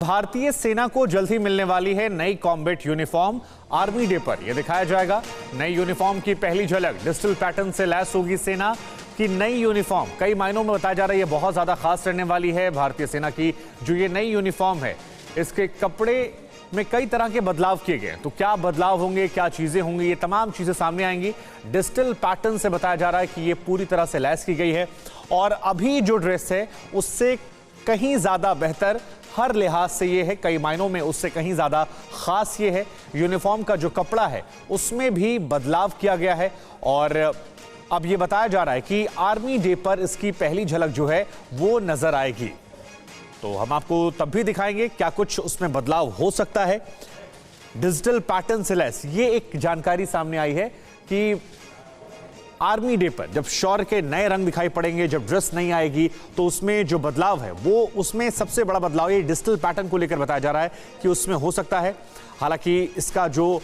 भारतीय सेना को जल्द ही मिलने वाली है नई कॉम्बैट यूनिफॉर्म। आर्मी डे पर यह दिखाया जाएगा। नई यूनिफॉर्म की पहली झलक डिजिटल पैटर्न से लैस होगी सेना की नई यूनिफॉर्म। कई मायनों में बताया जा रहा है ये बहुत ज्यादा खास रहने वाली है भारतीय सेना की जो ये नई यूनिफॉर्म है। इसके कपड़े में कई तरह के बदलाव किए गए। तो क्या बदलाव होंगे, क्या चीजें होंगी, ये तमाम चीजें सामने आएंगी। डिजिटल पैटर्न से बताया जा रहा है कि ये पूरी तरह से लैस की गई है और अभी जो ड्रेस है उससे कहीं ज्यादा बेहतर हर लिहाज से ये है। कई मायनों में उससे कहीं ज्यादा खास ये है। यूनिफॉर्म का जो कपड़ा है उसमें भी बदलाव किया गया है और अब ये बताया जा रहा है कि आर्मी डे पर इसकी पहली झलक जो है वो नजर आएगी। तो हम आपको तब भी दिखाएंगे क्या कुछ उसमें बदलाव हो सकता है। डिजिटल पैटर्न से लैस ये एक जानकारी सामने आई है कि आर्मी डे पर जब शौर्य के नए रंग दिखाई पड़ेंगे, जब ड्रेस नहीं आएगी तो उसमें जो बदलाव है वो उसमें सबसे बड़ा बदलाव ये डिजिटल पैटर्न को लेकर बताया जा रहा है कि उसमें हो सकता है। हालांकि इसका जो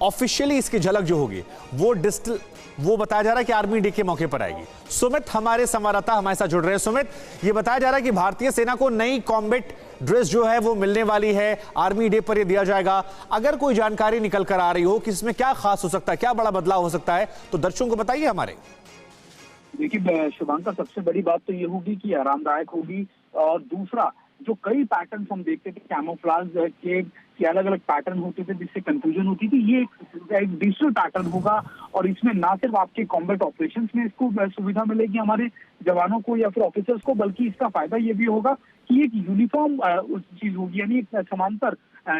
ऑफिशियली इसकी झलक जो होगी वो डिजिटल वो बताया जा रहा है कि आर्मी डे के मौके पर आएगी। सुमित हमारे संवाददाता हमारे साथ जुड़ रहे हैं। सुमित, ये बताया जा रहा है कि भारतीय सेना को नई कॉम्बैट ड्रेस जो है वो मिलने वाली है, आर्मी डे पर ये दिया जाएगा। अगर कोई जानकारी निकल कर आ रही हो कि इसमें क्या खास हो सकता है, क्या बड़ा बदलाव हो सकता है, तो दर्शकों को बताइए हमारे। देखिए शुभांकर, सबसे बड़ी बात तो ये होगी कि आरामदायक होगी और दूसरा जो कई पैटर्न हम देखते थे कैमोफ्लेज के अलग अलग पैटर्न होते थे जिससे कंफ्यूजन होती थी, ये एक डिजिटल पैटर्न होगा और इसमें ना सिर्फ आपके कॉम्बैट ऑपरेशंस में इसको सुविधा मिलेगी हमारे जवानों को या फिर ऑफिसर्स को, बल्कि इसका फायदा ये भी होगा कि एक यूनिफॉर्म चीज होगी, यानी एक समांतर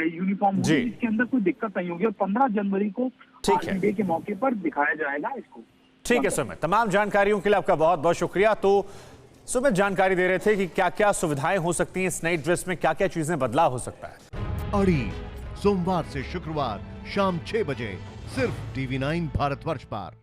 यूनिफॉर्म होगी, इसके अंदर कोई दिक्कत नहीं होगी और 15 जनवरी को आर्मी डे के मौके पर दिखाया जाएगा इसको। ठीक है सुमित, तमाम जानकारियों के लिए आपका बहुत बहुत शुक्रिया। तो सुमित जानकारी दे रहे थे कि क्या क्या सुविधाएं हो सकती हैं इस नई ड्रेस में, क्या क्या चीजें बदलाव हो सकता है। अड़ी सोमवार से शुक्रवार शाम 6 बजे सिर्फ TV9 भारतवर्ष पर।